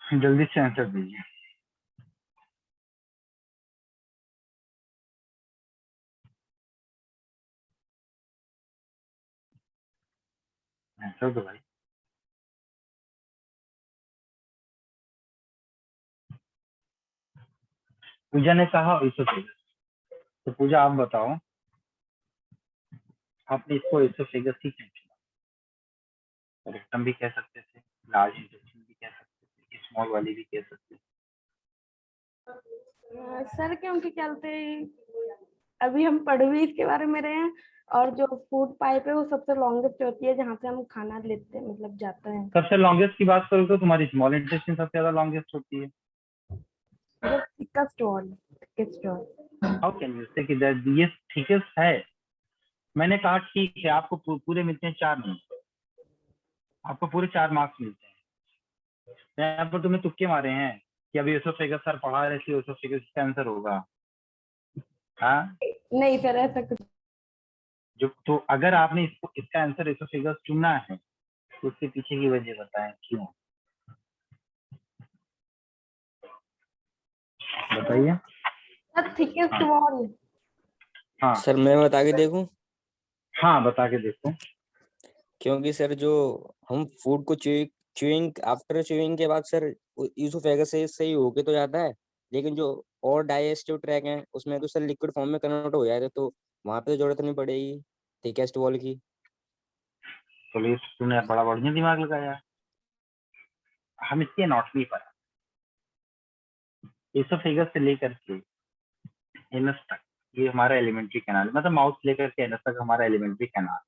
जल्दी से आंसर दीजिए। आंसर दो भाई। पूजा ने कहा इसोफेगस, तो पूजा आप बताओ, आपने इसको इसोफेगस ही क्यों चुना? रेक्टम भी कह सकते थे, लार्ज इंटेस्टाइन भी कह सकते थे, स्मॉल वाली भी कह सकते थे। सर क्योंकि चलते अभी हम पढ़ भी इसके बारे में रहे हैं, और जो फूड पाइप है वो सबसे लॉन्गेस्ट होती है जहाँ से हम खाना लेते हैं, मतलब जाता है। सबसे लॉन्गेस्ट की बात करो तो तुम्हारी स्मॉल इंटेस्टाइन सबसे ज्यादा लॉन्गेस्ट होती है। मतलब thickest wall, thickest wall. How can you से कि दैट ये थिकेस्ट है? मैंने कहा ठीक है, आपको पूरे मिलते हैं 4 नंबर, आपको पूरे 4 मार्क्स मिलते हैं। यहाँ पर तुमने तुक्के मारे हैं कि अभी एसोफेगस सर पढ़ा रहे थे, एसोफेगस इसका आंसर होगा। हाँ, नहीं सर, ऐसा कुछ। जो तो अगर आपने इसको इसका आंसर एसोफेगस चुना है तो उसके पीछे की वजह बताएं क्यों, बताइए। सर थिकेस्ट हाँ वॉल। हाँ सर मैं बता के देखूं? हाँ, बता के देखो। क्योंकि सर जो हम फूड को च्यूइंग आफ्टर च्यूइंग के बाद सर यूसोफेगस से सही होके तो जाता है, लेकिन जो और डाइजेस्टिव ट्रैक है उसमें तो सर लिक्विड फॉर्म में कन्वर्ट हो जाएगा, तो वहां पे तो जरूरत नहीं पड़ेगी थिकेस्ट वॉल की। तो ये तुमने बड़ा बढ़िया दिमाग लगाया। हम इसके नॉट नहीं पढ़ा, एसोफेगस से लेकर के एनस तक ये हमारा एलिमेंट्री कैनाल, मतलब माउथ से लेकर के एनस तक हमारा एलिमेंट्री कैनाल।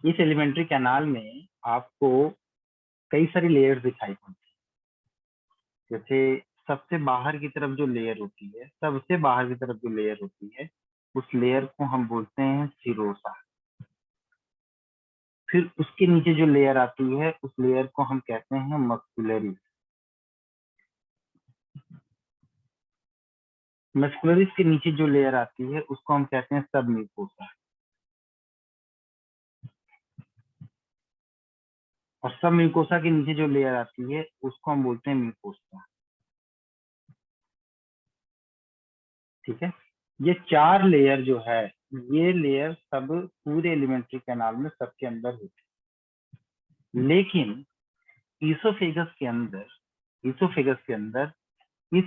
इस एलिमेंट्री कैनाल में आपको कई सारी लेयर्स दिखाई पड़ती है। जैसे सबसे बाहर की तरफ जो लेयर होती है, सबसे बाहर की तरफ जो लेयर होती है, उस लेयर को हम बोलते हैं सिरोसा। फिर उसके नीचे जो लेयर आती है उस लेयर को हम कहते हैं मस्कुलरी। मस्कुलरिस के नीचे जो लेयर आती है उसको हम कहते हैं सब म्यूकोसा। और सब म्यूकोसा के नीचे जो लेयर आती है उसको हम बोलते हैं म्यूकोसा। ठीक है, ये 4 लेयर जो है, ये लेयर सब पूरे एलिमेंट्री कैनाल में सबके अंदर होती है। लेकिन ईसोफेगस के अंदर इस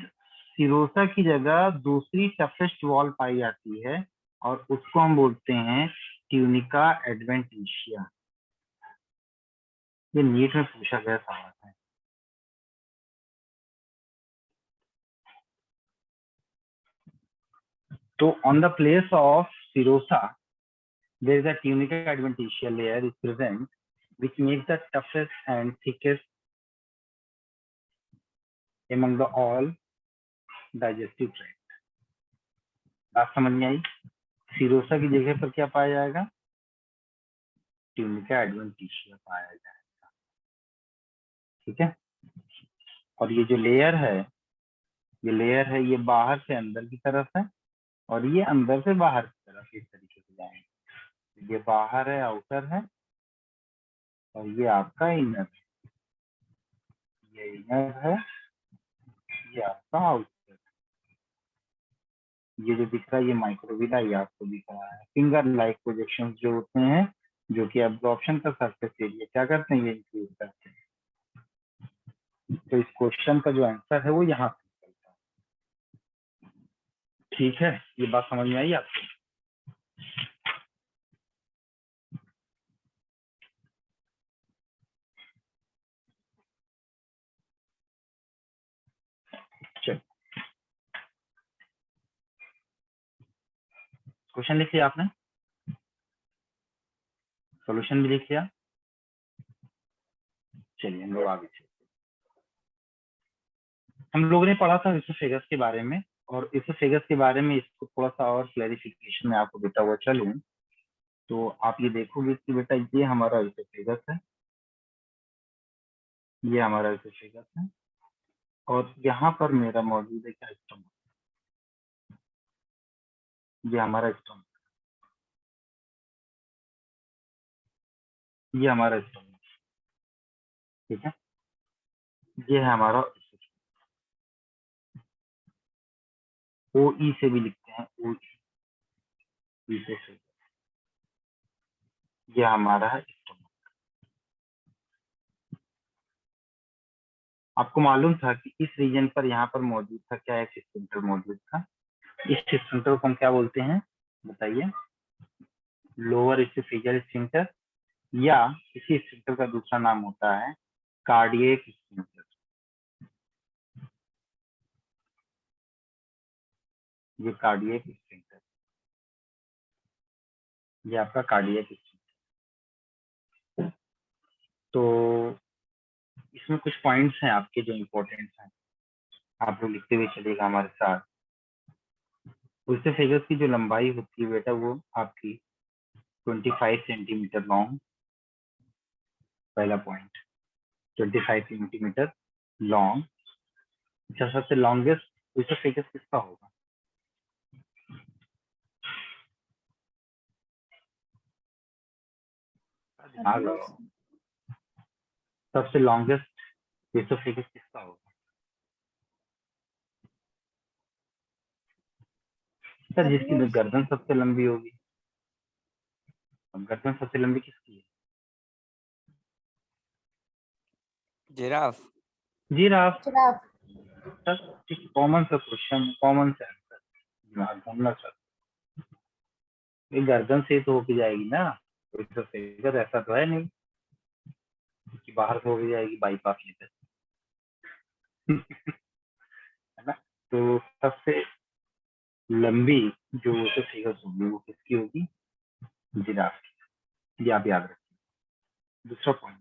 सिरोसा की जगह दूसरी टफेस्ट वॉल पाई जाती है, और उसको हम बोलते हैं ट्यूनिका एडवेंटिशिया। ये नीट में पूछा गया सवाल है। तो on the place of serosa there is a tunica adventitial layer is present which makes the toughest and thickest among the all digestive tract। बात समझ में आई? सिरोसा की जगह पर क्या पाया जाएगा? ट्यूनिका एडवेंटिशिया पाया जाएगा। ठीक है, और ये जो लेयर है, ये लेयर है, ये बाहर से अंदर की तरफ है, और ये अंदर से बाहर की तरफ इस तरीके से जाएंगे। ये बाहर है, आउटर है, और ये आपका इनर है। ये इनर है, ये आपका आउटर। ये जो दिख रहा है ये माइक्रोविला, ये आपको दिख रहा है फिंगर लाइक प्रोजेक्शन जो होते हैं, जो कि एब्जॉर्प्शन का सरफेस एरिया क्या करते हैं, ये इंक्रीज करते हैं। तो इस क्वेश्चन का जो आंसर है वो यहाँ से निकलता है। ठीक है, ये बात समझ में आई आपको? चलो, क्वेश्चन लिख लिया आपने, सॉल्यूशन भी लिख लिया। चलिए हम लोग आगे चलते। हम लोगों ने पढ़ा था इसोफेगस के बारे में, और इसोफेगस के बारे में इसको थोड़ा सा और क्लैरिफिकेशन में आपको देता हुआ चलूं, तो आप ये देखोगे कि बेटा ये हमारा इसोफेगस है, ये हमारा इसोफेगस है, और यहाँ पर मेरा मौजूद है क्या, स्टमक। ये हमारा स्टमक, ये हमारा स्टमक। ठीक है, ये है हमारा ओ ई से भी लिखते हैं, ओ ई से ये हमारा है स्टोमक। आपको मालूम था कि इस रीजन पर यहाँ पर मौजूद था क्या, एक स्फिंक्टर मौजूद था। इस स्फिंक्टर को हम क्या बोलते हैं बताइए? लोअर इस्टोफेजियल स्फिंक्टर, या इसी स्फिंक्टर का दूसरा नाम होता है कार्डियक स्फिंक्टर। ये कार्डियक स्फिंक्टर, ये आपका कार्डियक स्फिंक्टर। तो इसमें कुछ पॉइंट्स हैं आपके जो इम्पोर्टेंट हैं, आप लोग लिखते हुए चलेगा हमारे साथ। ओएसोफेगस की जो लंबाई होती है बेटा, वो आपकी 25 सेंटीमीटर लॉन्ग, पहला पॉइंट 25 सेंटीमीटर लॉन्ग। अच्छा, सबसे लॉन्गेस्ट ओएसोफेगस किसका होगा? दिमाग लगाओ, सबसे लॉन्गेस्ट ओएसोफेगस किसका होगा? सर जिसकी गर्दन सबसे लंबी होगी। गर्दन सबसे लंबी किसकी है? Giraffe. Giraffe. Giraffe. Sir common सा क्वेश्चन, कॉमन सा आंसर, दिमाग घूमना सर। ये गर्दन से तो होके जाएगी ना, ओएसोफेगस ऐसा तो है नहीं कि बाहर से होके जाएगी बाईपास लेकर। है ना? तो सबसे लंबी जो ओएसोफेगस होगी वो किसकी होगी? जिराफ की। ये आप याद रखिए। दूसरा point,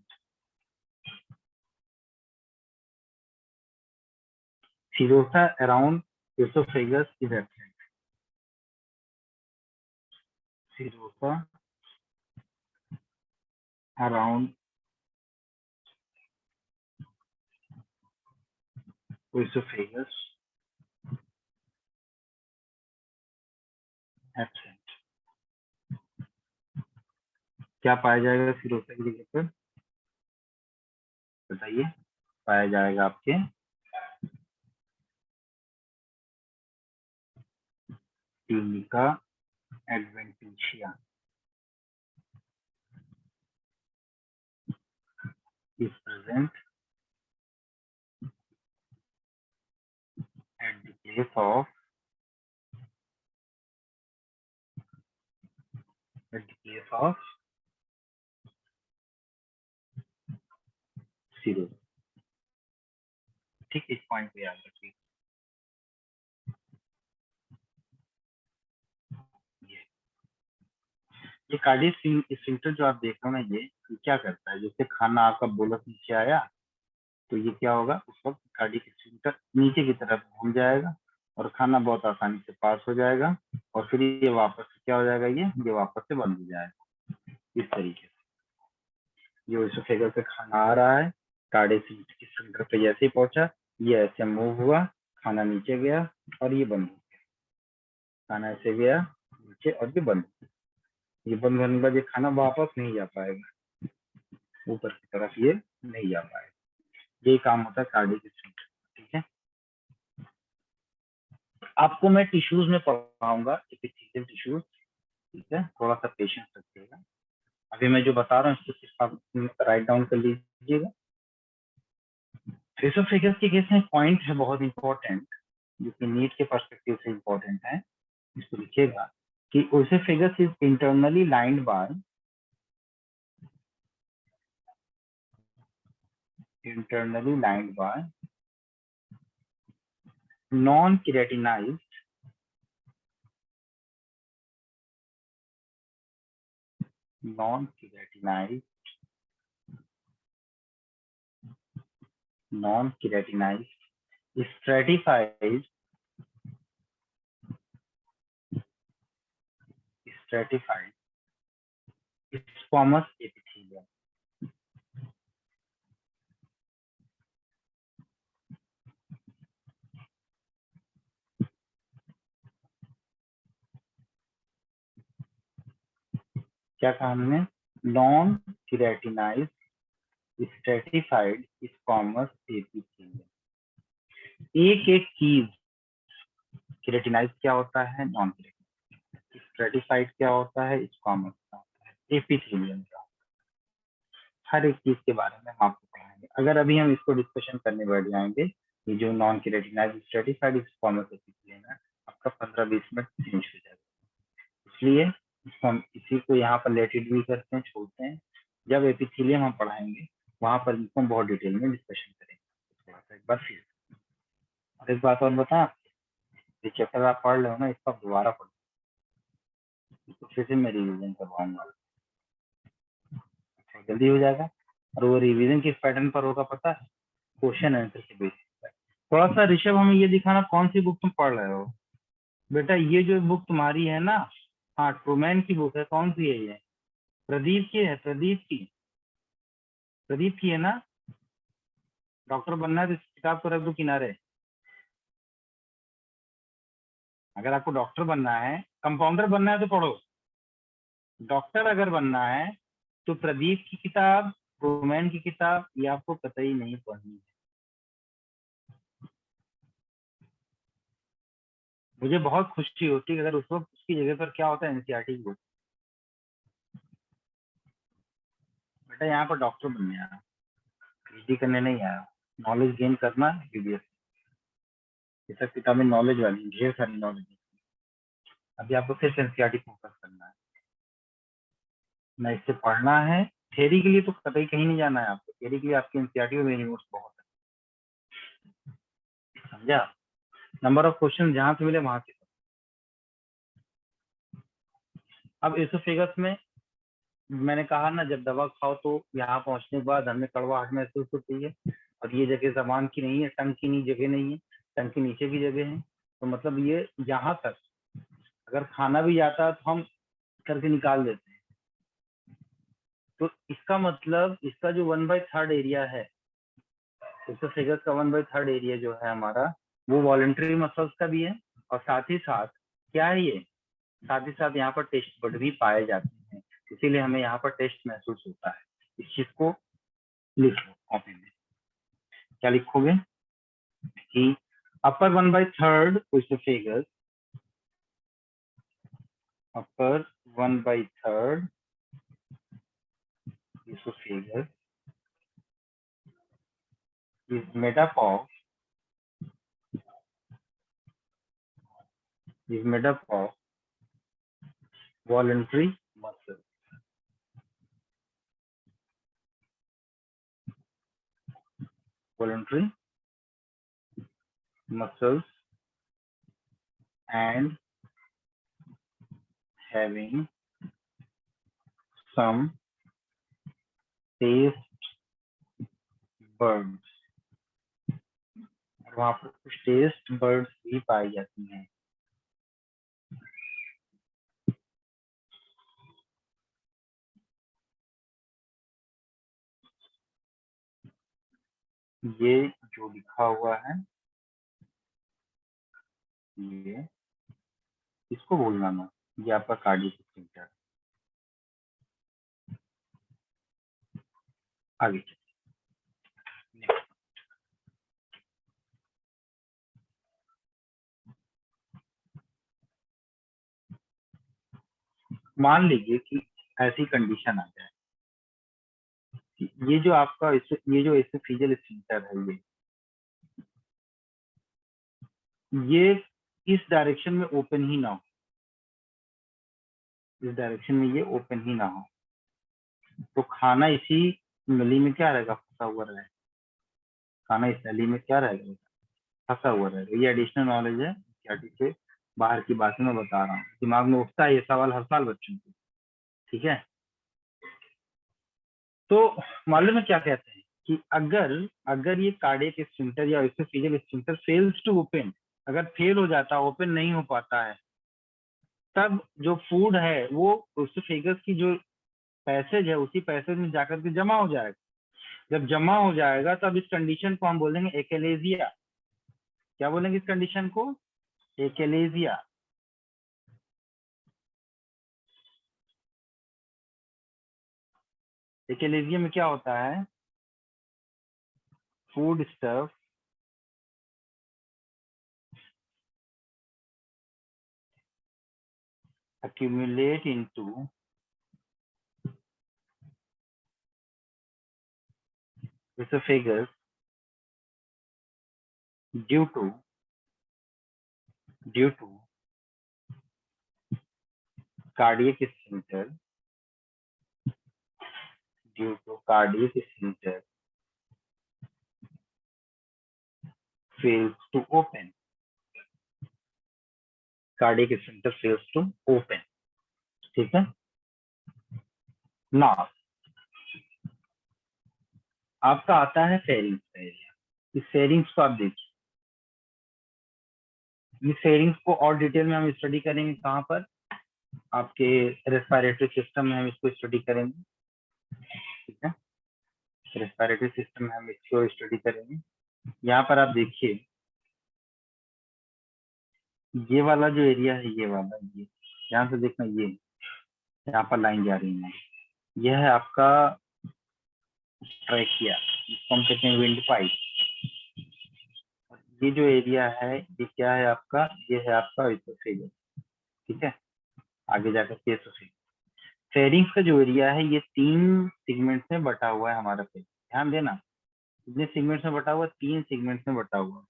serosa around ओएसोफेगस is absent. Serosa around ओएसोफेगस absent. क्या पाया जाएगा सीरोसा की जगह पर बताइए? पाया जाएगा आपके tunica adventitia is present at the place of zero। ठीक, इस पॉइंट पे याद रखिए। ये कार्डियक स्फिंक्टर जो आप देख रहे हो ना, ये क्या करता है? जैसे खाना आपका बोलस नीचे आया तो ये क्या होगा, उस वक्त कार्डियक स्फिंक्टर नीचे की तरफ घूम जाएगा और खाना बहुत आसानी से पास हो जाएगा, और फिर ये वापस से क्या हो जाएगा, ये वापस से बंद हो जाएगा। इस तरीके से ये ओएसोफेगस से खाना आ रहा है, कार्डियक स्फिंक्टर पे जैसे ही पहुंचा, ये ऐसे मूव हुआ, खाना नीचे गया और ये बंद हो गया। खाना ऐसे गया नीचे और ये बंद, ये बंद होने के बाद ये खाना वापस नहीं जा पाएगा, ऊपर की तरफ ये नहीं जा पाएगा। ये काम होता है कार्डियक स्फिंक्टर। ठीक है, आपको मैं टिश्यूज में पढ़ाऊंगा, एपिथेलियल टिश्यूज। ठीक है, थोड़ा सा पेशेंस रखिएगा। अभी मैं जो बता रहा हूँ इसको सिर्फ आप राइट डाउन कर लीजिएगा। ओएसोफेगस के केस में पॉइंट है बहुत इंपॉर्टेंट, जो कि नीट के पर्सपेक्टिव से इंपॉर्टेंट है, इसको लिखिएगा कि oesophagus is internally lined by non-keratinized stratified squamous epithelium। क्या कहा हमने? Non keratinized stratified squamous epithelium. एक एक चीज, केराटिनाइज क्या होता है, नॉन केराटिनाइज, स्ट्रेटिफाइड क्या होता है, स्क्वामस क्या होता है, एपिथेलियम क्या होता है, हर एक चीज के बारे में हम आपको पढ़ाएंगे। अगर अभी हम इसको डिस्कशन करने बैठ जाएंगे, ये जो नॉन केराटिनाइज स्ट्रेटिफाइड स्क्वामस एपिथेलियम है, आपका 15-20 मिनट फिनिश हो जाएगा। इसलिए हम इसी को यहाँ पर लेटेड भी करते हैं, छोड़ते हैं। जब एपिथेलियम हम पढ़ाएंगे वहां पर इनको बहुत डिटेल में डिस्कशन करेंगे। थोड़ा सा एक बार फिर और एक बात और बता, ये चैप्टर आप पढ़ रहे हो ना, इसका दोबारा पढ़ो, इसको फिर से मैं रिविजन करवाऊंगा, जल्दी हो जाएगा। और वो रिविजन किस पैटर्न पर होगा पता है, क्वेश्चन आंसर के बेसिस पर। थोड़ा सा ऋषभ हमें ये दिखाना कौन सी बुक तुम पढ़ रहे हो बेटा। ये जो बुक तुम्हारी है ना, हाँ ट्रूमैन की बुक है, कौन सी है ये, प्रदीप की है, प्रदीप की है ना। डॉक्टर बनना है तो इस किताब को रख दो किनारे। अगर आपको डॉक्टर बनना है, कंपाउंडर बनना है तो पढ़ो। डॉक्टर अगर बनना है तो प्रदीप की किताब, रोमैन की किताब, ये आपको कतई नहीं पढ़नी है। मुझे बहुत खुशी होती है अगर उस वक्त उसकी जगह पर क्या होता है, एनसीईआरटी की बुक। बेटा यहाँ पर डॉक्टर बनने आया, पीएचडी करने नहीं आया, नॉलेज गेन करना एमबीबीएस। ये सब किताबें नॉलेज वाली, ढेर सारी नॉलेज। अभी आपको सिर्फ एनसीईआरटी फोकस करना है, ना इससे पढ़ना है। थ्योरी के लिए तो कतई कहीं नहीं जाना है आपको, थ्योरी के लिए आपकी एनसीईआरटी और मेरी नोट्स बहुत है, समझा। नंबर ऑफ क्वेश्चन जहां से मिले वहां से। अब एसोफेगस में मैंने कहा ना, जब दवा खाओ तो यहाँ पहुंचने के बाद हमें कड़वाहट महसूस होती है, और ये जगह जबान की नहीं है, टंग की नहीं जगह नहीं है, टंग के नीचे की जगह है। तो मतलब ये यहाँ तक अगर खाना भी जाता है तो हम करके निकाल देते हैं। तो इसका मतलब इसका जो 1/3 एरिया है, एसोफेगस का 1/3 एरिया जो है हमारा, वो वॉलंटरी मसल्स का भी है। और साथ ही साथ क्या है ये, साथ ही साथ यहाँ पर टेस्ट बड भी पाए जाते हैं, इसीलिए हमें यहाँ पर टेस्ट महसूस होता है। इस चीज को लिख लो कॉपी में। क्या लिखोगे कि अपर 1/3 esophagus, upper 1/3 esophagus is made up of voluntary muscles. Voluntary muscles and having some taste buds. और वहां पर कुछ टेस्ट बर्ड्स भी पाई जाती हैं। ये जो लिखा हुआ है, ये इसको भूलना ना, ये आपका कार्डियक सेंटर। आगे चलिए। मान लीजिए कि ऐसी कंडीशन आ जाए, ये जो आपका ये जो एसोफेजियल स्फिंक्टर है, ये इस डायरेक्शन में ओपन ही ना हो, इस डायरेक्शन में ये ओपन ही ना हो, तो खाना इसी नली में क्या रहेगा, फंसा हुआ रहेगा। खाना इस नली में क्या रहेगा, फंसा हुआ रहेगा। ये एडिशनल नॉलेज है, से बाहर की बातें मैं बता रहा हूँ। दिमाग में उठता है ये सवाल हर साल बच्चों को, ठीक है। तो मालूम है क्या कहते हैं कि अगर ये कार्डियक स्फिंक्टर या oesophageal sphincter fails to open, अगर फेल हो जाता है, ओपन नहीं हो पाता है, तब जो फूड है वो एसोफेगस की जो पैसेज है, उसी पैसेज में जाकर के जमा हो जाएगा। जब जमा हो जाएगा तब इस कंडीशन को हम बोलेंगे एकेलेजिया। क्या बोलेंगे इस कंडीशन को, एकेलेजिया। एकेलेजिया में क्या होता है food stuff accumulate into esophagus due to cardiac sphincter fails to open. Cardiac sphincter fails to open. ठीक है ना। आपका आता है फेरिंग्स का एरिया। इस फेरिंग्स को आप देखिए, इस फेरिंग्स को और डिटेल में हम स्टडी करेंगे। कहाँ पर? आपके रेस्पिरेटरी सिस्टम में हम इसको स्टडी करेंगे। ठीक है, रेस्पिरेटरी सिस्टम में हम इसको स्टडी करेंगे। यहाँ पर आप देखिए, ये वाला जो एरिया है, ये वाला, ये यहाँ से देखना, ये यहाँ पर लाइन जा रही है, यह है आपका ट्रैकिया, जिसको हम कहते हैं विंड पाइप। ये जो एरिया है, ये क्या है आपका? ये है आपका एसोफेगस। ठीक है, आगे जाकर के एसोफेगस। फेरिंग्स का जो एरिया है, ये 3 सेगमेंट्स में बटा हुआ है हमारा फेरिंग्स। ध्यान देना, कितने सेगमेंट्स में बटा हुआ? 3 सेगमेंट्स में बटा हुआ।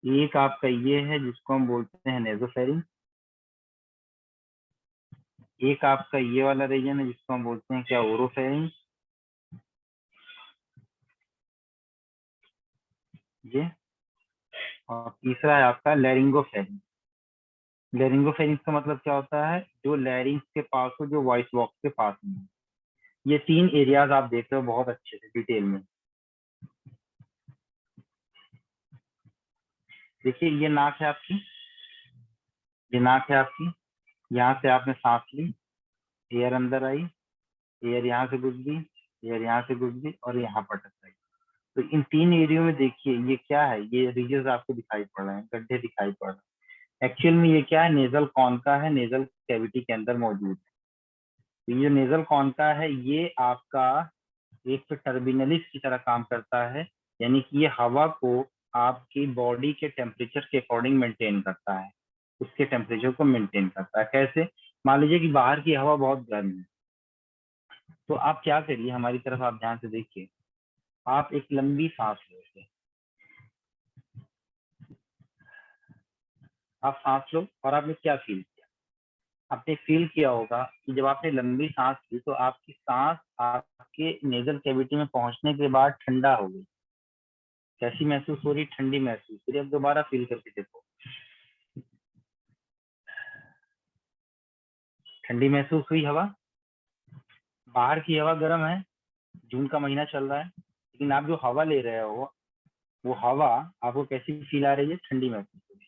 एक आपका ये है जिसको हम बोलते हैं नेजोफेरिंग, एक आपका ये वाला रीजन है जिसको हम बोलते हैं क्या? ओरोफेरिंग, ये, और तीसरा है आपका लैरिंगोफेरिंग। लैरिंगोफेरिंग का मतलब क्या होता है? जो लैरिंग्स के पास हो, जो वॉइस बॉक्स के पास में। ये 3 एरियाज आप देख रहे हो बहुत अच्छे से डिटेल में। देखिए, ये नाक है आपकी, ये नाक है आपकी। यहाँ से आपने सांस ली, एयर अंदर आई, एयर यहाँ से गुजरी, एयर यहाँ से गुजरी और यहाँ पर टकराई। तो इन 3 एरियो में देखिए, ये क्या है? ये रीजन आपको दिखाई पड़ रहे हैं, गड्ढे दिखाई पड़ रहे हैं। एक्चुअल में ये क्या है? नेजल कॉन का है, नेजल कैविटी के अंदर मौजूद है। तो ये नेजल कॉन का है, ये आपका एक टर्बिनलिस की तरह काम करता है, यानी कि ये हवा को आपकी बॉडी के टेम्परेचर के अकॉर्डिंग मेंटेन करता है, उसके टेम्परेचर को मेंटेन करता है। कैसे? मान लीजिए कि बाहर की हवा बहुत गर्म है, तो आप क्या करिए, हमारी तरफ आप ध्यान से देखिए, आप एक लंबी सांस लेते, आप सांस लो और आपने क्या फील किया? आपने फील किया होगा कि जब आपने लंबी सांस ली तो आपकी सांस आपके नेजल कैविटी में पहुंचने के बाद ठंडा हो गई। कैसी महसूस हो रही? ठंडी महसूस हो रही। अब दोबारा फील करके देखो, ठंडी महसूस हुई हवा। बाहर की हवा गर्म है, जून का महीना चल रहा है, लेकिन आप जो हवा ले रहे हो, वो हवा आपको कैसी फील आ रही है? ठंडी महसूस हो रही है।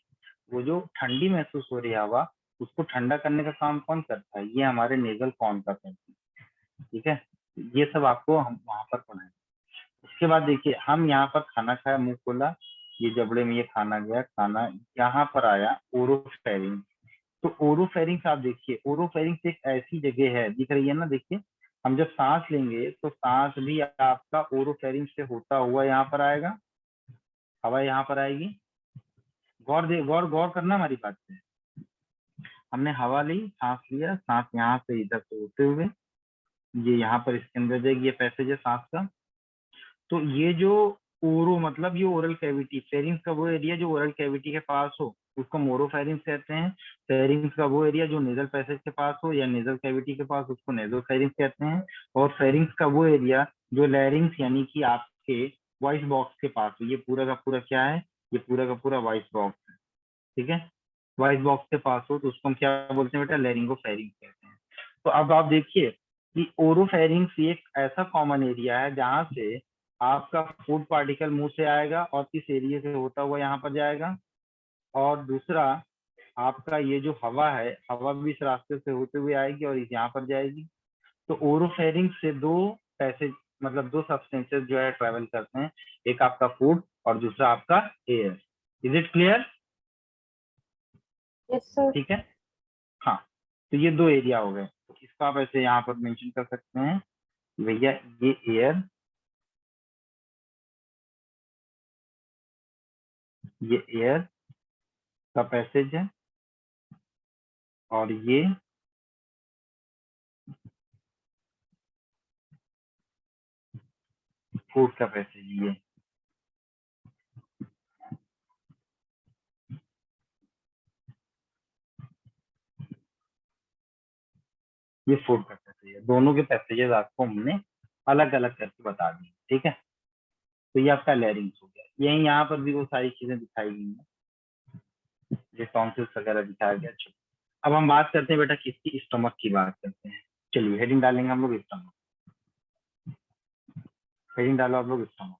वो जो ठंडी महसूस हो रही है हवा, उसको ठंडा करने का काम कौन करता है? ये हमारे नेजल कॉन का करता है। ठीक है, ये सब आपको हम वहां पर पढ़ाएं। उसके बाद देखिए, हम यहाँ पर खाना खाया, मुंह खोला, ये जबड़े में ये खाना गया, खाना यहाँ पर आया ओरोफेरिंग। तो ओरोफेरिंग्स आप देखिए, ओरोफेरिंग्स एक ऐसी जगह है, दिख रही है ना? देखिए, हम जब सांस लेंगे तो सांस भी आपका ओरोफेरिंग से होता हुआ यहाँ पर आएगा, हवा यहाँ पर आएगी। गौर गौर करना हमारी बात पे। हमने हवा ली, सांस लिया, सांस यहाँ से इधर से होते हुए ये यहाँ पर इसके अंदर जाएगी, ये पैसेज है सांस का। तो ये जो ओरो मतलब ये ओरल कैविटी, फेरिंग्स का वो एरिया जो ओरल कैविटी के पास हो, उसको मोरोफेरिंग्स कहते हैं। फेरिंग्स का वो एरिया जो नेजल पैसेज के पास हो या नेजल कैविटी के पास, उसको नेजोफेरिंग्स कहते हैं। और फेरिंग्स का वो एरिया जो लैरिंग्स यानी कि आपके वॉइस बॉक्स के पास हो, ये पूरा का पूरा क्या है? ये पूरा का पूरा वॉइस बॉक्स है। ठीक है, वॉइस बॉक्स के पास हो तो उसको हम क्या बोलते हैं बेटा? लैरिंगोफेरिंग्स कहते हैं। तो अब आप देखिए कि ओरोफेरिंग्स एक ऐसा कॉमन एरिया है जहां से आपका फूड पार्टिकल मुंह से आएगा और इस एरिया से होता हुआ यहाँ पर जाएगा, और दूसरा आपका ये जो हवा है, हवा भी इस रास्ते से होते हुए आएगी और इस यहाँ पर जाएगी। तो ओरोफेरिंग्स से 2 पैसेज मतलब 2 सब्सटेंसेस जो है ट्रेवल करते हैं, एक आपका फूड और दूसरा आपका air. Is it clear? Yes sir. ठीक है, हाँ। तो ये 2 एरिया हो गए, तो इसको आप ऐसे यहाँ पर मेंशन कर सकते हैं, भैया ये एयर ये एयर का पैसेज है और ये फूड का पैसेज। ये फूड का पैसेज है। दोनों के पैसेजेस आपको हमने अलग अलग करके बता दी, ठीक है। तो ये आपका लेयरिंग्स हो गया। यही यहाँ पर भी वो सारी चीजें दिखाई गई हैं, ये टॉन्सिल्स वगैरह दिखाया गया। चलो अब हम बात करते हैं बेटा किसकी, स्टमक की बात करते हैं। चलिए हेडिंग डालेंगे हम लोग स्टमक। हेडिंग डालो आप लोग स्टमक।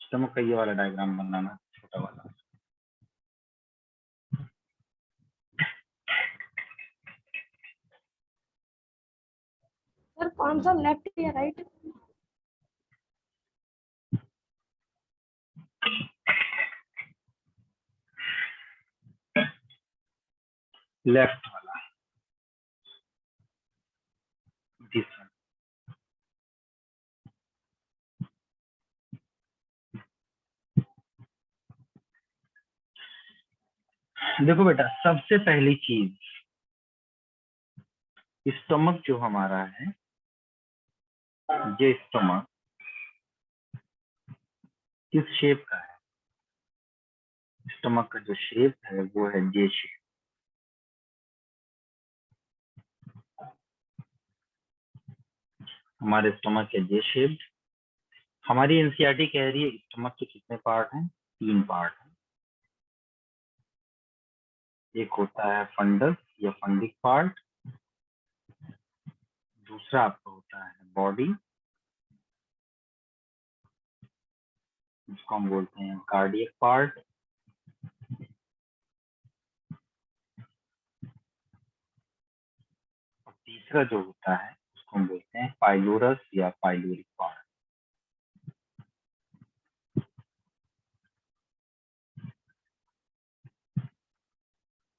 स्टमक का ये वाला डायग्राम बनाना, छोटा वाला। सर कौन सा, लेफ्ट या राइट? लेफ्ट वाला, दिस वन। देखो बेटा सबसे पहली चीज, स्टमक जो हमारा है, ये स्टमक किस शेप का है? स्टमक का जो शेप है वो है जे शेप। हमारे स्टमक है जे शेप। हमारी एनसीईआरटी कह रही है स्टमक के कितने पार्ट हैं? 3 पार्ट हैं। एक होता है फंडस या फंडिक पार्ट, दूसरा आपका होता है बॉडी, जिसको हम बोलते हैं कार्डियक पार्ट, और तीसरा जो होता है उसको हम बोलते हैं पाइलोरस या पाइलोरिक पार्ट।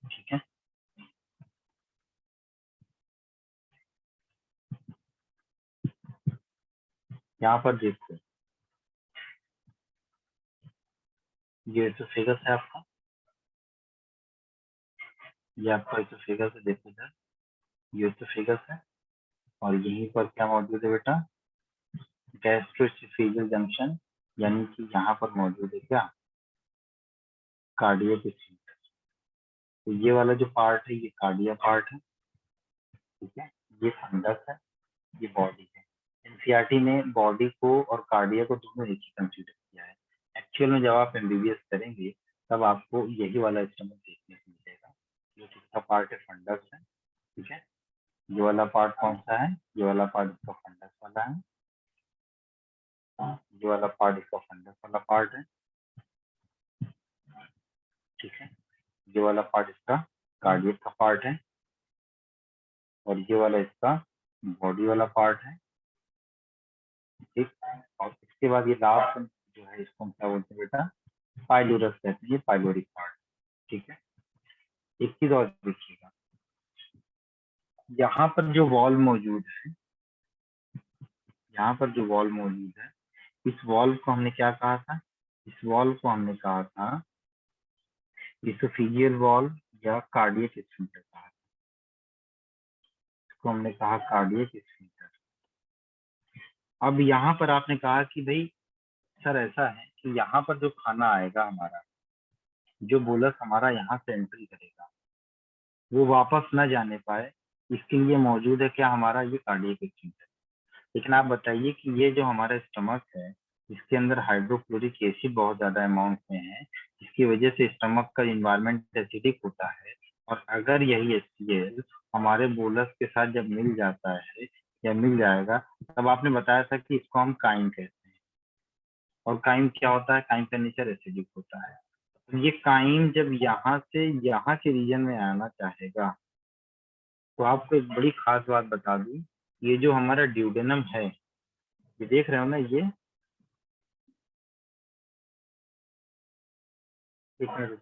ठीक है। यहाँ पर देखो ये इसोफेगस है आपका, ये आपका इसोफेगस है। देखो इधर ये इसोफेगस है और यहीं पर क्या मौजूद है बेटा? गैस्ट्रोएसोफेजियल जंक्शन, यानी कि यहाँ पर मौजूद है क्या? Cardiac sphincter. तो ये वाला जो पार्ट है ये कार्डिया पार्ट है, ठीक है। ये फंडस है, ये बॉडी है। एनसीईआरटी ने बॉडी को और कार्डिया को दोनों एक ही कंसीडर किया है। एक्चुअल में जब आप एमबीबीएस करेंगे तब आपको यही वाला स्टमक देखने को मिलेगा। जो इसका पार्ट है फंडस है, ठीक है। ये वाला पार्ट कौन सा है? ये वाला पार्ट इसका फंडस वाला है। ये वाला पार्ट इसका फंडस वाला पार्ट है, ठीक है। ये वाला पार्ट इसका कार्डियक का पार्ट है और ये वाला इसका बॉडी वाला पार्ट है, ठीक। और इसके बाद ये लास्ट जो है इसको हम क्या बोलते हैं बेटा? पाइलोरस कहते हैं, ये पाइलोरिक पार्ट, ठीक है। एक चीज और देखिएगा, यहाँ पर जो वॉल मौजूद है, यहाँ पर जो वॉल मौजूद है, इस वॉल को हमने क्या कहा था? इस वॉल को हमने कहा था इसोफिजियल वॉल या कार्डियक स्फिंक्टर कहा। इसको हमने कहा कार्डियक स्फिंक्टर। अब यहाँ पर आपने कहा कि भाई सर ऐसा है कि यहाँ पर जो खाना आएगा हमारा, जो बोलस हमारा यहाँ से एंट्री करेगा वो वापस न जाने पाए, इसके लिए मौजूद है क्या हमारा? ये कार्डियक स्फिंक्टर। लेकिन आप बताइए कि ये जो हमारा स्टमक है इसके अंदर हाइड्रोक्लोरिक एसिड बहुत ज्यादा अमाउंट में है, जिसकी वजह से स्टमक का इन्वायरमेंट एसिडिक होता है। और अगर यही HCl हमारे बोलस के साथ जब मिल जाता है या मिल जाएगा, तब आपने बताया था कि इसको हम काइम कहते हैं। और काइम क्या होता है? काइम का नेचर एसिडिक होता है। तो ये काइम जब यहाँ से यहाँ के रीजन में आना चाहेगा, तो आपको एक बड़ी खास बात बता दूं, ये जो हमारा ड्यूडेनम है, ये देख रहे हो ना, ये एक मिनट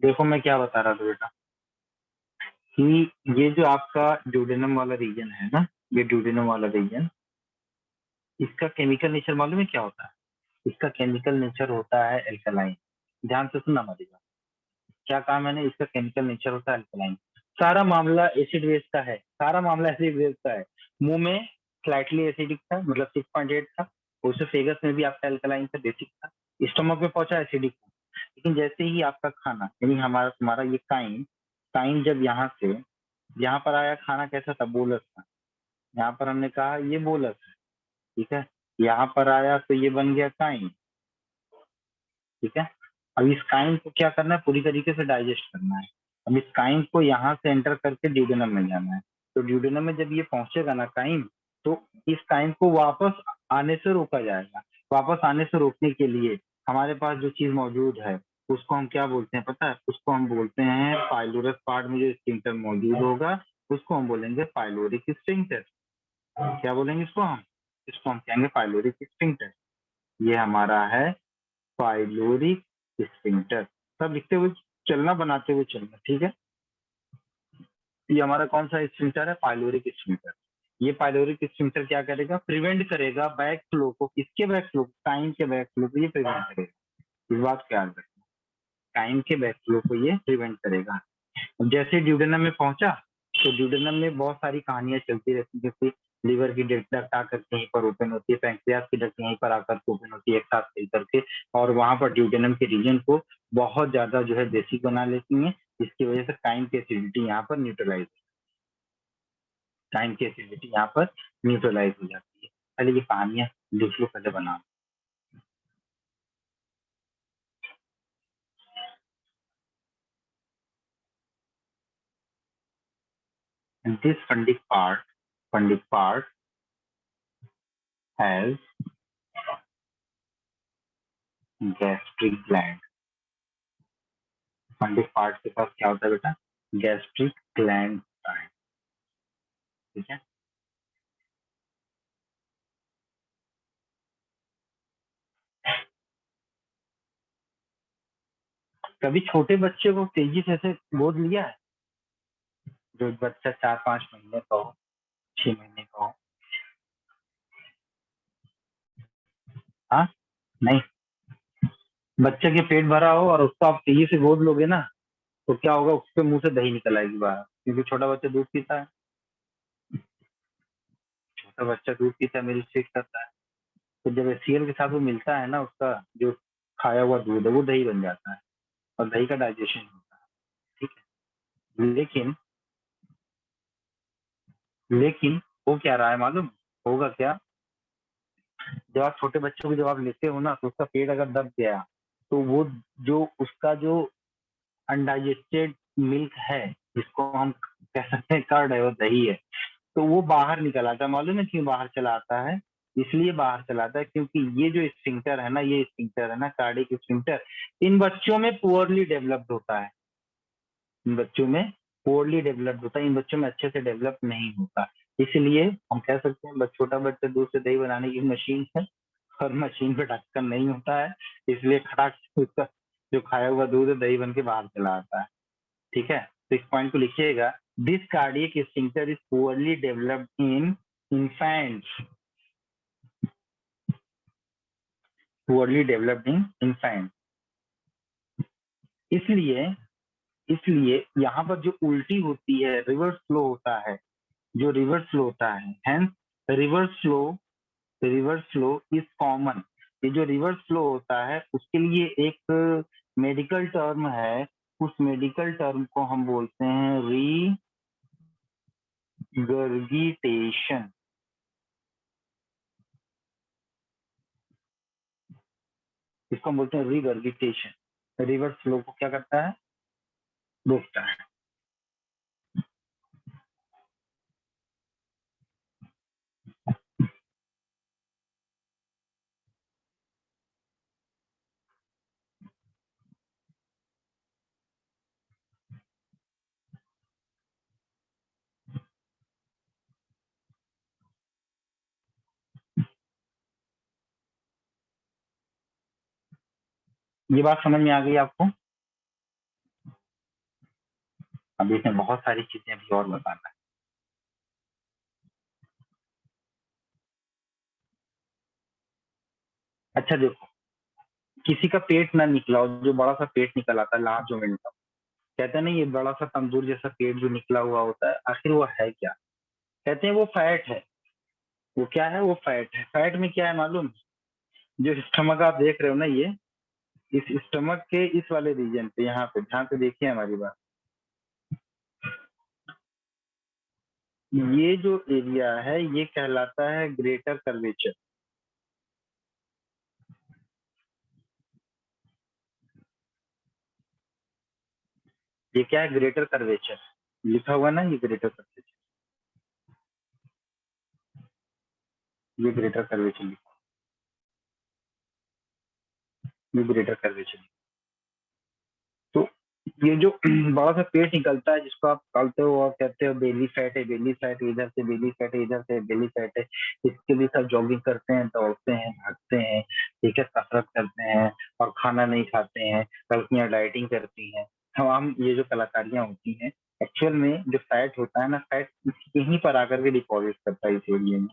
देखो मैं क्या बता रहा था बेटा कि ये जो आपका ड्यूडेनम वाला रीजन है ना, ये ड्यूडेनम वाला रीजन, इसका केमिकल नेचर मालूम है क्या होता है? इसका केमिकल नेचर होता है एल्कलाइन। ध्यान से सुनना हमारी बात, क्या कहा मैंने? इसका केमिकल नेचर होता है अल्कलाइन। सारा मामला एसिड बेस का है, सारा मामला एसिड बेस का है। मुंह में स्लाइटली एसिडिक था, मतलब 6.8 था, उससे फेगस में भी आपका अल्कलाइन था, बेसिक था। स्टमक में पहुंचा एसिडिक था। लेकिन जैसे ही आपका खाना, यानी हमारा तुम्हारा ये काइन, काइन जब यहाँ से यहाँ पर आया, खाना कैसा था? बोलस था। यहाँ पर हमने कहा ये बोलस है, ठीक है। यहाँ पर आया तो ये बन गया काइन, ठीक है। अब इस काइन को क्या करना है? पूरी तरीके से डाइजेस्ट करना है। अब इस काइन को यहाँ से एंटर करके ड्यूडेनम में जाना है। तो ड्यूडेनम में जब ये पहुंचेगा ना काइन, तो इस काइन को वापस आने से रोका जाएगा। वापस आने से रोकने के लिए हमारे पास जो चीज मौजूद है उसको हम क्या बोलते हैं पता है? उसको हम बोलते हैं पाइलोरस पार्ट में जो स्फिंक्टर मौजूद होगा उसको हम बोलेंगे पाइलोरिक स्फिंक्टर। क्या बोलेंगे इसको हम? इसको हम कहेंगे पाइलोरिक स्फिंक्टर। ये हमारा है पाइलोरिक स्फिंक्टर। सब लिखते हुए चलना, बनाते हुए चलना, ठीक है। ये हमारा कौन सा स्फिंक्टर है? Pyloric sphincter. ये पाइलोरिक स्फिंक्टर क्या करेगा? प्रिवेंट करेगा बैक फ्लो को। किसके बैक फ्लो? काइन के बैक फ्लो को ये प्रिवेंट करेगा। इस बात को याद रखना, काइन के बैक फ्लो को ये प्रिवेंट करेगा। जैसे ड्यूडेनम में पहुंचा तो ड्यूडेनम में बहुत सारी कहानियां चलती रहती है, जैसे लीवर की डक्ट आकर यहीं पर ओपन होती है, पैंक्रियास की डक्ट यहीं पर आकर ओपन होती है एक साथ मिल करके, और वहां पर ड्यूडेनम के रीजन को बहुत ज्यादा जो है बेसिक बना लेती हैं। इसकी वजह से काइन की एसिडिटी यहाँ पर न्यूट्रलाइज, काइन की एसिडिटी यहाँ पर न्यूट्रलाइज हो जाती है। पहले ये कहानियां लिख लो, पहले बना। And this fundic part has gastric gland। Fundic part के पास क्या होता है बेटा? गैस्ट्रिक ग्लैंड होता है, ठीक है। कभी छोटे बच्चे को तेजी से ऐसे गोद लिया है? जो बच्चा 4-5 महीने का हो, 6 महीने का हो? हाँ, नहीं। बच्चे के पेट भरा हो और उसको आप तेजी से गोद लोगे ना, तो क्या होगा? उसके मुंह से दही निकल आएगी बाहर, क्योंकि छोटा बच्चा दूध पीता है। छोटा बच्चा दूध पीता है, मेरी स्ट्रीट करता है। तो जब एचसीएल के साथ वो मिलता है ना, उसका जो खाया हुआ दूध है वो दही बन जाता है, और दही का डाइजेशन होता है, ठीक है। लेकिन वो क्या रहा है मालूम? होगा क्या? जब आप छोटे बच्चों को जब आप लेते हो ना, तो उसका पेट अगर दब गया, तो वो जो उसका जो अनडाइजेस्टेड मिल्क है, जिसको हम कह सकते हैं कर्ड है, वो दही है, तो वो बाहर निकल आता है। मालूम है क्यों बाहर चला आता है? इसलिए बाहर चला आता है क्योंकि ये जो स्फिंक्टर है ना, ये स्फिंक्टर है ना, कार्डिक स्फिंक्टर, इन बच्चों में पुअरली डेवलप्ड होता है। इन बच्चों में पोरली डेवलप्ड होता है, इन बच्चों में अच्छे से डेवलप नहीं होता। इसलिए हम कह सकते हैं छोटा बच्चा दूध से दही बनाने की मशीन है, और मशीन पे ढक्कन नहीं होता है, इसलिए खटाक से उसका जो खाया हुआ दूध है दही बन के बाहर चला आता है, ठीक है। तो इस पॉइंट को लिखिएगा, this cardiac sphincter is poorly developed in infants, poorly developed in infant. इसलिए इसलिए यहाँ पर जो उल्टी होती है, रिवर्स फ्लो होता है, जो रिवर्स फ्लो होता है, hence reverse flow is common. ये जो रिवर्स फ्लो होता है उसके लिए एक मेडिकल टर्म है, उस मेडिकल टर्म को हम बोलते हैं रीगर्गिटेशन। इसको हम बोलते हैं रीगर्गिटेशन। रिवर्स फ्लो को क्या करता है? रोकता है। ये बात समझ में आ गई आपको? अभी इसमें बहुत सारी चीजें भी और बताना है। अच्छा देखो, किसी का पेट ना निकला हो, जो बड़ा सा पेट निकल आता है लार्ज ओमेंटम, कहते हैं ना ये बड़ा सा तंदूर जैसा पेट जो निकला हुआ होता है, आखिर वो है क्या? कहते हैं वो फैट है। वो क्या है? वो फैट है। फैट में क्या है मालूम? जो स्टमक आप देख रहे हो ना, ये इस स्टमक के इस वाले रीजन पे, यहाँ पे ध्यान से देखिए हमारी बात, ये जो एरिया है ये कहलाता है ग्रेटर कर्वेचर। ये क्या है? ग्रेटर कर्वेचर लिखा हुआ ना, ये ग्रेटर कर्वेचर, ये ग्रेटर कर्वेचर लिखा, ये ग्रेटर कर्वेचर। तो ये जो बड़ा सा पेट निकलता है जिसको आप तलते हो और कहते हो बेली फैट है, बेली फैट है, इधर से बेली फैट है, इधर से बेली फैट है, इसके लिए सब जॉगिंग करते हैं, दौड़ते हैं, भागते हैं, ठीक है, कसरत करते हैं और खाना नहीं खाते हैं, लड़कियां डाइटिंग करती हैं, तमाम ये जो कलाकारियां होती हैं, एक्चुअल में जो फैट होता है ना, फैट यहीं पर आकर के डिपॉजिट करता है इस एरिया में।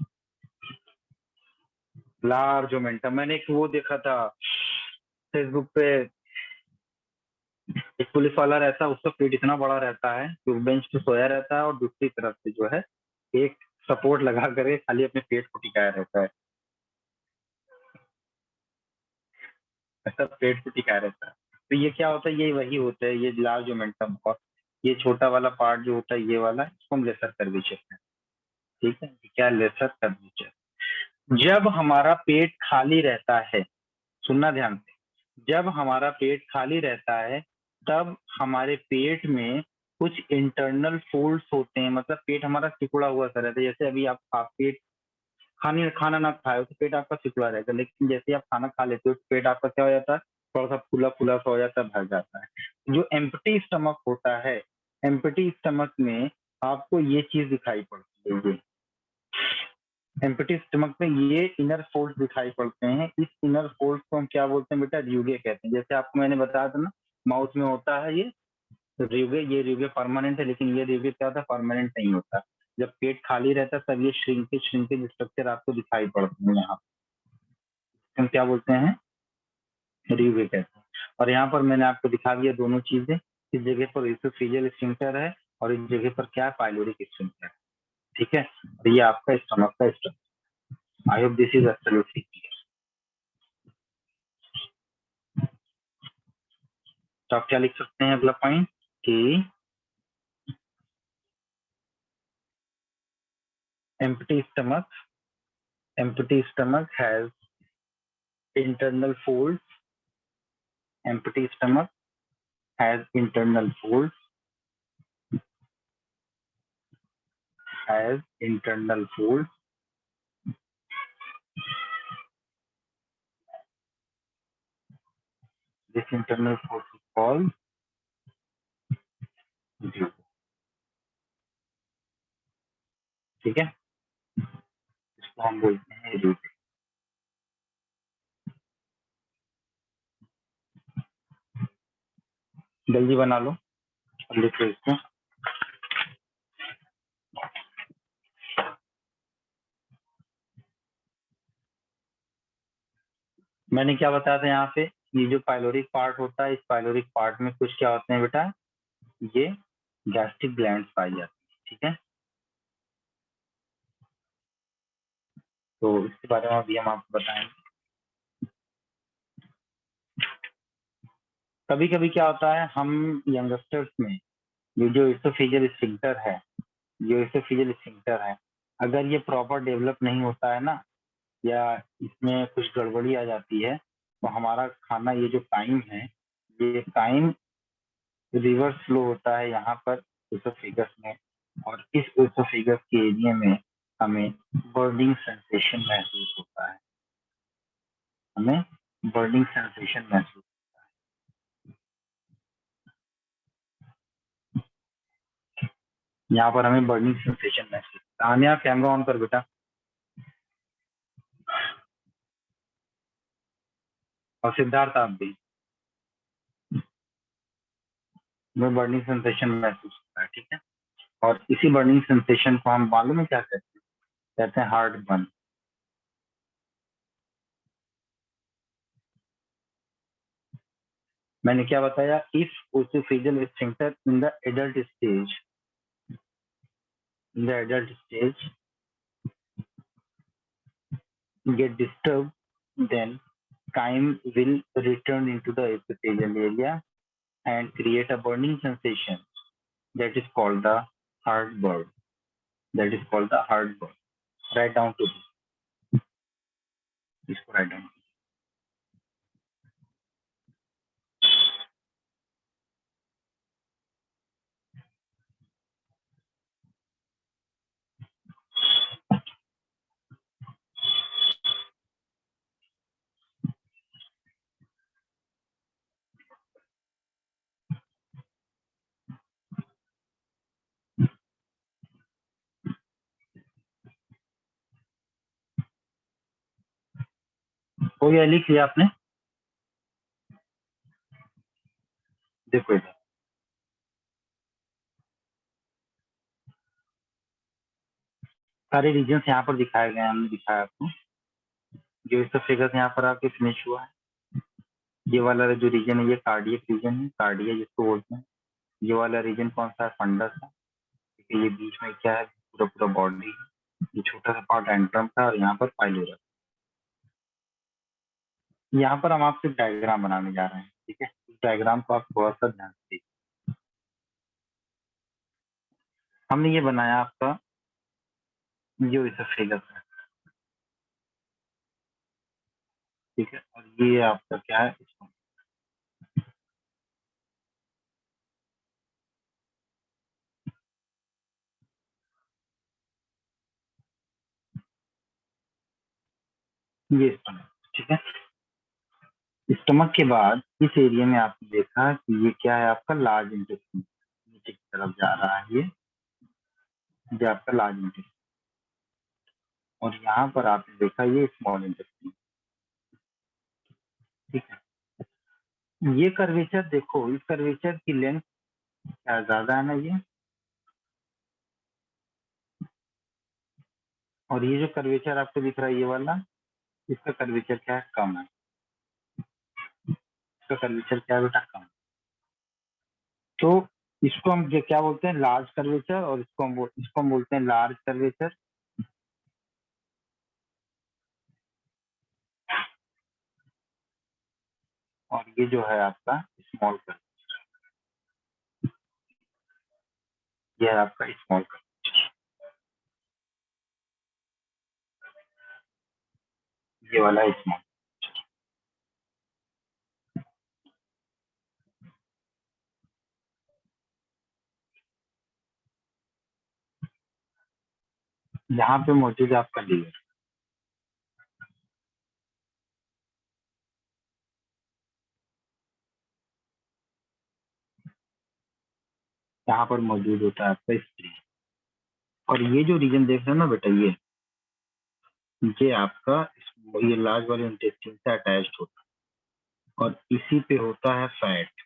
लार्ज मोमेंटम, मैंने एक वो देखा था फेसबुक पे, एक पुलिस वाला रहता है, उसका पेट इतना बड़ा रहता है कि वो बेंच पे सोया रहता है और दूसरी तरफ से जो है एक सपोर्ट लगा कर खाली अपने पेट को टिकाया रहता है, ऐसा पेट को टिकाया रहता है। तो ये क्या होता है? ये वही होता है, ये लार्ज मोमेंटम, और ये छोटा वाला पार्ट जो होता है ये वाला, इसको हम लेसर कर्वेचर है। ठीक है, क्या लेसर कर्वेचर? जब हमारा पेट खाली रहता है, सुनना ध्यान से, जब हमारा पेट खाली रहता है तब हमारे पेट में कुछ इंटरनल फोल्ड्स होते हैं, मतलब पेट हमारा सिकुड़ा हुआ सा रहता है। जैसे अभी आप पेट खाना ना खाए तो पेट आपका सिकुड़ा रहेगा, लेकिन जैसे आप खाना खा लेते हो तो पेट आपका क्या हो जाता है? थोड़ा सा फूला फूला सा हो जाता है, भर जाता है। जो एम्प्टी स्टमक होता है, एम्प्टी स्टमक में आपको ये चीज दिखाई पड़ती है, ये एम्प्टी स्टमक में ये इनर फोल्ड दिखाई पड़ते हैं। इस इनर फोल्ड को हम क्या बोलते हैं बेटा? र्यूगे कहते हैं। जैसे आपको मैंने बताया था ना, माउथ में होता है ये र्यूगे, ये र्यूगे परमानेंट है, लेकिन ये र्यूगे क्या होता है? परमानेंट नहीं होता। जब पेट खाली रहता है तब ये श्रिंकेज श्रिंकेज स्ट्रक्चर आपको दिखाई पड़ते हैं। यहाँ हम क्या बोलते हैं? र्यूगे कहते हैं। और यहाँ पर मैंने आपको दिखा दिया दोनों चीजें, इस जगह पर इसोफेजियल स्फिंक्टर है और इस जगह पर क्या? पाइलोरिक स्फिंक्टर है। ठीक है, और ये आपका स्टमक का structure. I hope this is absolutely clear. तो आप क्या लिख सकते हैं अगला पॉइंट कि empty stomach has internal folds, empty stomach has internal folds, has internal folds, this internal fold is called ruga। ठीक है, इसको हम बोलते हैं ruga। जल्दी बना लो और लिखो इसको। मैंने क्या बताया था यहाँ पे? ये जो पाइलोरिक पार्ट होता है, इस पाइलोरिक पार्ट में कुछ क्या होते हैं बेटा? ये गैस्ट्रिक ग्लैंड्स पाई जाती है। ठीक है, तो इसके बारे में अभी हम आपको बताएंगे। कभी कभी क्या होता है, हम यंगस्टर्स में ये जो इसोफेजियल स्फिंक्टर है, जो इसोफेजियल स्फिंक्टर है, अगर ये प्रॉपर डेवलप नहीं होता है ना, या इसमें कुछ गड़बड़ी आ जाती है, तो हमारा खाना, ये जो टाइम है, ये टाइम रिवर्स फ्लो होता है यहाँ पर इसोफेगस में, और इस इसोफेगस के एरिया में हमें बर्निंग सेंसेशन महसूस होता है, हमें बर्निंग सेंसेशन महसूस। यहाँ पर हमें बर्निंग सेंसेशन महसूस होता है। आन्या, कैमरा ऑन कर बेटा, और सिद्धार्थ आप भी। में बर्निंग सेंसेशन महसूस होता है, ठीक है। और इसी बर्निंग सेंसेशन को हम मालूम है क्या कहते हैं हार्ट बर्न। मैंने क्या बताया, if oesophageal sphincter in the adult stage get disturbed, then chyme will return into the epithelial area and create a burning sensation that is called the heartburn. Write down to this. इसको write down. हो गया, लिख लिया आपने? देखो इधर सारे reason यहाँ पर दिखाए गए हैं, हमने दिखाया आपको। जो इसका फिगर यहाँ पर आपके फिनिश हुआ है, ये वाला जो रीजन है ये कार्डियक रीजन है, कार्डिया जिसको बोलते हैं। ये वाला रीजन कौन सा है? फंडस है। ये बीच में क्या है? पूरा पूरा बॉडी है। ये छोटा सा पार्ट एंट्रम था और यहाँ पर पाइलोरा। यहाँ पर हम आपसे डायग्राम बनाने जा रहे हैं, ठीक है। इस डायग्राम को आप थोड़ा सा ध्यान से देखिए। हमने ये बनाया आपका जो इस फिगर है, ठीक है। और ये आपका क्या है? इसको ये स्टमक, ठीक है। स्टमक के बाद इस एरिया में आपने देखा कि ये क्या है? आपका लार्ज इंटेस्टाइन नीचे की तरफ जा रहा है। ये आपका लार्ज इंटेस्टाइन। और यहाँ पर आपने देखा ये स्मॉल इंटेस्टाइन, ठीक है। ये कर्वेचर देखो, इस कर्वेचर की लेंथ क्या ज्यादा है ना ये, और ये जो कर्वेचर आपको दिख रहा है ये वाला, इसका कर्वेचर क्या है? कम है। इसका कर्वेचर क्या है बेटा? कम। तो इसको हम क्या बोलते हैं? Large curvature. और इसको हम बोलते हैं लार्ज कर्वेचर। और ये जो है आपका स्मॉल कर्वेचर, ये है आपका स्मॉल कर्वेचर, ये वाला स्मॉल। यहाँ पे मौजूद है आपका लीवर। यहाँ पर मौजूद होता है आपका स्प्लीन। और ये जो रीजन देख रहे हो ना बेटा, ये आपका ये लार्ज वाले इंटेस्टाइन से अटैच्ड होता है। और इसी पे होता है फैट।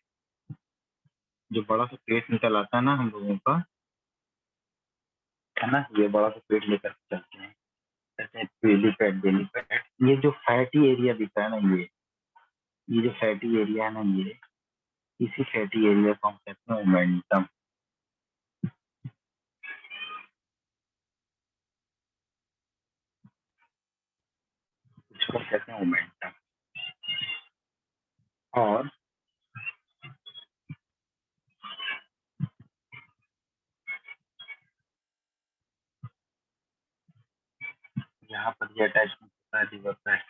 जो बड़ा सा पेट निकल आता है ना हम लोगों का, है ना, ये बड़ा सा पेट लेकर चलते हैं, कहते हैं बेली फैट। ये जो फैटी एरिया दिख रहा है ना, ये जो फैटी एरिया है ना, ये इसी फैटी एरिया को हम कहते हैं ओमेंटम। इसको कहते हैं ओमेंटम। और यहाँ पर ये अटैचमेंट होता है लिवर फैट।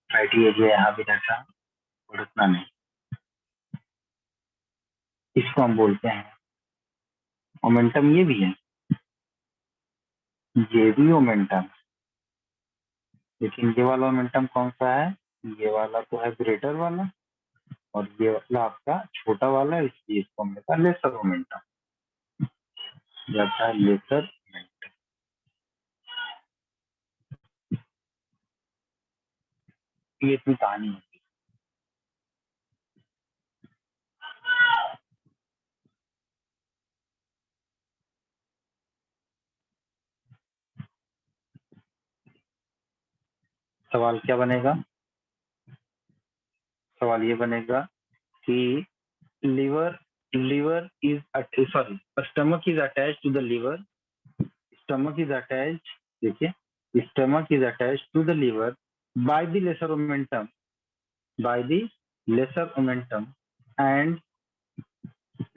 फैटी एरिया यहाँ भी रहता है और उतना नहीं। इसको हम बोलते हैं ओमेंटम। ये भी है, ये भी ओमेंटम। लेकिन ये वाला मोमेंटम कौन सा है? ये वाला तो है ग्रेटर वाला, और ये वाला आपका छोटा वाला है, इसलिए इसको हमने कहा लेसर मोमेंटम। जाता है लेसर मोमेंटम। ये इतनी कहानी है। सवाल क्या बनेगा? सवाल ये बनेगा कि liver is sorry stomach is attach to the liver, stomach is attach, देखिए stomach is attach to the liver by the lesser omentum, by the lesser omentum, and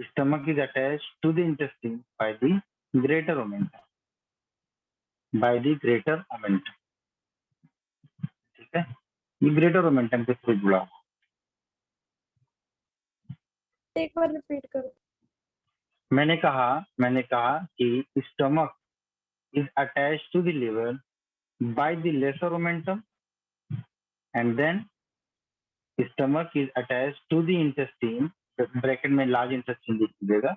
stomach is attached to the intestine by the greater omentum, by the greater omentum. ठीक है, ये greater omentum के through जुड़ा हुआ। एक बार repeat करो। मैंने कहा कि stomach is attached to the liver by the lesser omentum and then stomach is attached to the intestine, bracket में लार्ज इंटेस्टाइन लिख दीजिएगा,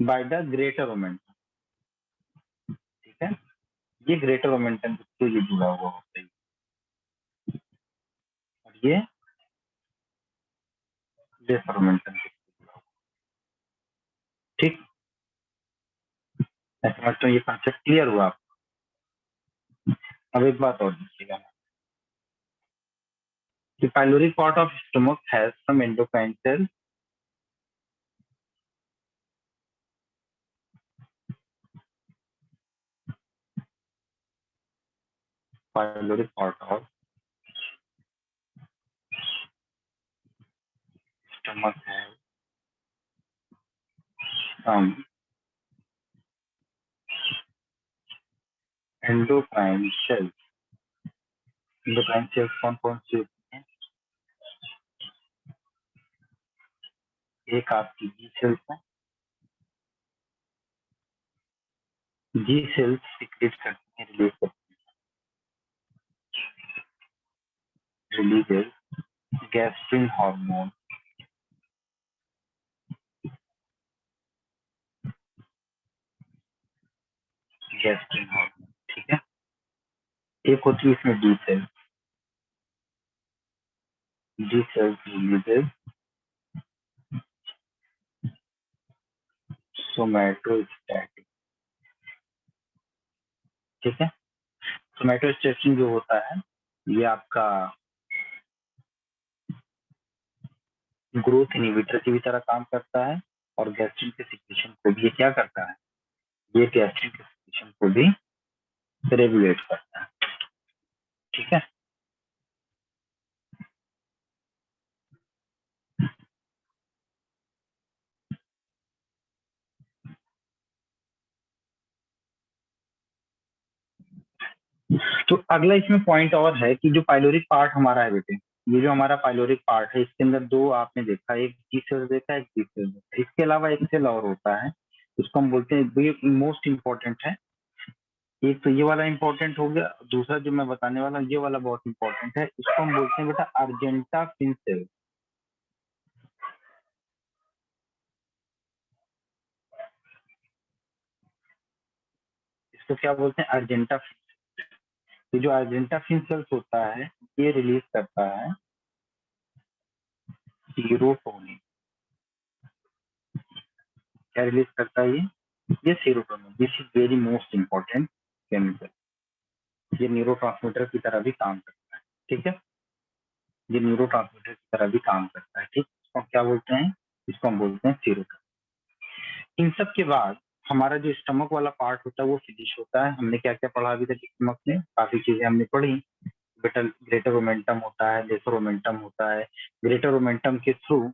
बाय द ग्रेटर ओमेंटम। ठीक है, ये ग्रेटर ओमेंटम के थ्रू ये जुड़ा हुआ होता है, और ये लेसर ओमेंटम के थ्रू जुड़ा हुआ। ठीक, मैं समझता हूँ ये कॉन्सेप्ट क्लियर हुआ आपको। अब एक बात और देखिएगा, The pyloric part of stomach has some endocrine cells. Pyloric part of stomach has some endocrine cells. Endocrine cells कौन सी होती हैं? एक आपकी जी सेल्स है, जी सेल्स सिक्रेट करती है, releases gastrin hormone, gastrin hormone. ठीक है, एक होती है इसमें D cells, D cells releases somatostatin. ठीक है, सोमैटोस्टैटिन जो होता है ये आपका ग्रोथ इनहिबिटर की भी तरह काम करता है, और गैस्ट्रिन के सिक्रेशन को भी ये क्या करता है, ये गैस्ट्रिन के सिक्रेशन को भी रेगुलेट करता है। ठीक है, तो अगला इसमें पॉइंट और है कि जो पाइलोरिक पार्ट हमारा है बेटे, ये जो हमारा पाइलोरिक पार्ट है इसके अंदर दो आपने देखा, एक जी सेल देखा, एक बी सेल देखा, इसके अलावा एक सेल और होता है, इसको हम बोलते हैं, ये मोस्ट इंपॉर्टेंट है। एक तो ये वाला इंपॉर्टेंट हो गया, दूसरा जो मैं बताने वाला हूँ ये वाला बहुत इंपॉर्टेंट है, इसको हम बोलते हैं बेटा अर्जेंटा फिन सेल। इसको क्या बोलते हैं, अर्जेंटा फिन। तो जो अर्जेंटा फिन सेल्स होता है ये रिलीज करता है सीरोटोनिन। क्या रिलीज करता है ये serotonin. This is very most important chemical, ये न्यूरोट्रांसमीटर की तरह भी काम करता है। ठीक है, ये न्यूरोट्रांसमीटर की तरह भी काम करता है। ठीक, इसको क्या बोलते हैं, इसको हम बोलते हैं सीरोटोनिन। इन सब के बाद हमारा जो स्टमक वाला पार्ट होता है वो फिनिश होता है। हमने क्या क्या पढ़ा अभी तक स्टमक में, काफी चीजें हमने पढ़ी। ग्रेटर ओमेंटम होता है, लेसर ओमेंटम होता है। ग्रेटर ओमेंटम के थ्रू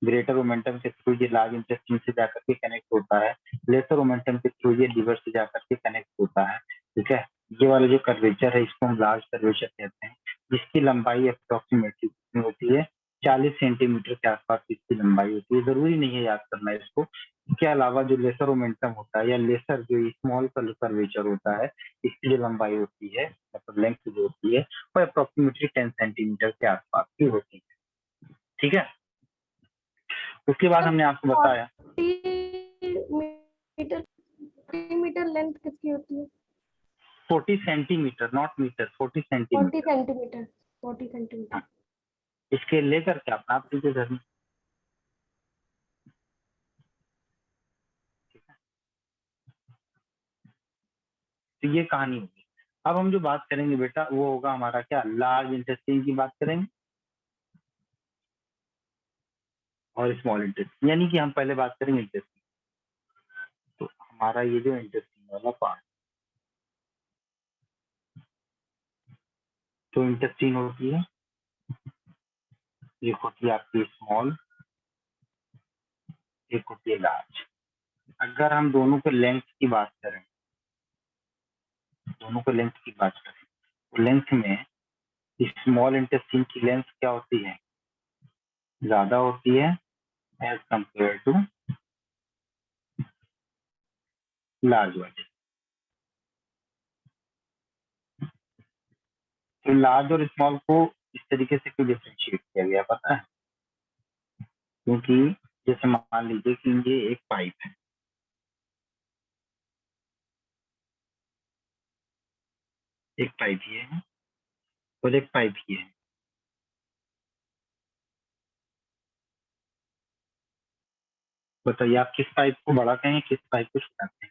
ये लार्ज इंटेस्टाइन से जाकर के कनेक्ट होता है, लेसर ओमेंटम के थ्रू ये लिवर से जाकर के कनेक्ट होता है। ठीक है, ये वाला जो कर्वेचर है इसको हम लार्ज कर्वेचर कहते हैं, जिसकी लंबाई अप्रोक्सीमेटली कितनी होती है, 40 सेंटीमीटर के आसपास इसकी लंबाई होती है। जरूरी नहीं है याद करना इसको। इसके अलावा जो लेसर ओमेंटम होता है या लेसर जो स्मॉल कर्वेचर होता है, इसकी जो लंबाई होती है मतलब लेंथ जो होती है वो अप्रोक्सीमेटली 10 सेंटीमीटर के आसपास की होती है। ठीक है, उसके बाद हमने आपको बताया 40 मीटर लेंथ किसकी होती है? 40 centimetre, not metre, 40 40 centimetre. Centimetre, 40 centimetre. इसके लेकर के आप नाप लीजिए घर में। तो ये कहानी होगी। अब हम जो बात करेंगे बेटा वो होगा हमारा क्या, लार्ज इंटेस्टाइन की बात करेंगे और स्मॉल इंटेस्टाइन, यानी कि हम पहले बात करेंगे इंटेस्टाइन। तो हमारा ये जो इंटेस्टाइन वाला पार्ट, तो इंटेस्टाइन होती है, एक होती है आपकी स्मॉल, एक होती है लार्ज। अगर हम दोनों के लेंथ की बात करें, दोनों के लेंथ की बात करें, तो लेंथ में स्मॉल इंटेस्टाइन की लेंथ क्या होती है, ज्यादा होती है एज कंपेयर टू लार्ज वाले। तो लार्ज और स्मॉल को इस तरीके से क्यों डिफरेंशिएट किया गया पता है, क्योंकि जैसे मान लीजिए कि ये एक पाइप है, एक पाइप ये है और एक पाइप ये है। बताइए आप किस पाइप को बड़ा कहें, किस पाइप को छोटा कहें।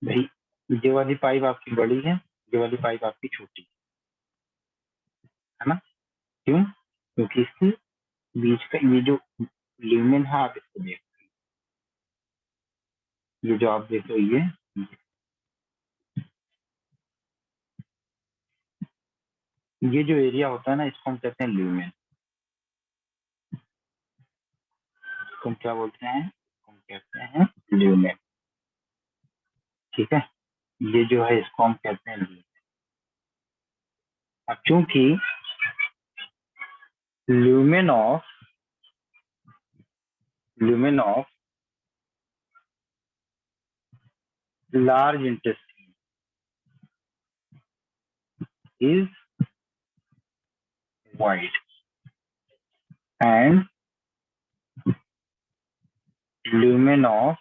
भाई ये वाली पाइप आपकी बड़ी है, ये वाली पाइप आपकी छोटी है ना, क्यों, क्योंकि इसके बीच का ये जो ल्यूमेन है, आप इसको देख, ये जो आप देख रहे हो ये जो एरिया होता है ना, इसको हम कहते हैं ल्यूमेन। इसको हम क्या बोलते हैं, हम कहते हैं ल्यूमेन। ठीक है, ये जो है इसको हम कहते हैं ल्यूमेन। अब चूंकि lumen of large intestine is wide and lumen of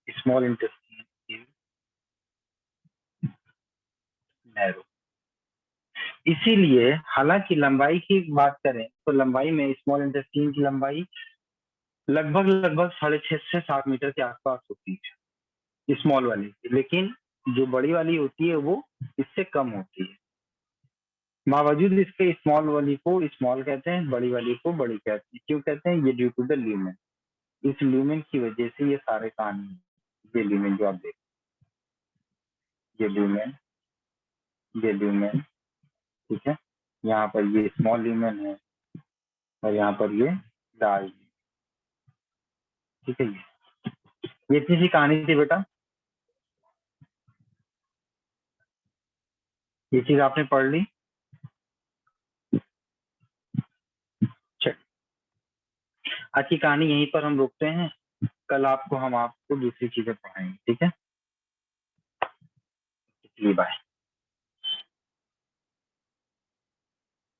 small intestine is narrow। इसीलिए हालांकि लंबाई की बात करें तो लंबाई में स्मॉल इंटेस्टाइन की लंबाई लगभग 6.5 से 7 मीटर के आसपास होती है स्मॉल वाली, लेकिन जो बड़ी वाली होती है वो इससे कम होती है। बावजूद इसके स्मॉल वाली को स्मॉल कहते हैं, बड़ी वाली को बड़ी कहते हैं। क्यों कहते हैं, ये ड्यू टू द ल्यूमेन। इस ल्यूमेन की वजह से ये सारे कहानी, ये ल्यूमेन जो आप देख, ये ल्यूमेन, ये ल्यूमेन, ठीक है, यहाँ पर ये स्मॉल ल्यूमेन है और यहाँ पर ये लार्ज, ठीक है। ये इतनी सी कहानी थी बेटा, ये चीज आपने पढ़ ली। चल, आज की कहानी यहीं पर हम रोकते हैं, कल आपको दूसरी चीजें पढ़ाएंगे, ठीक है। बाय।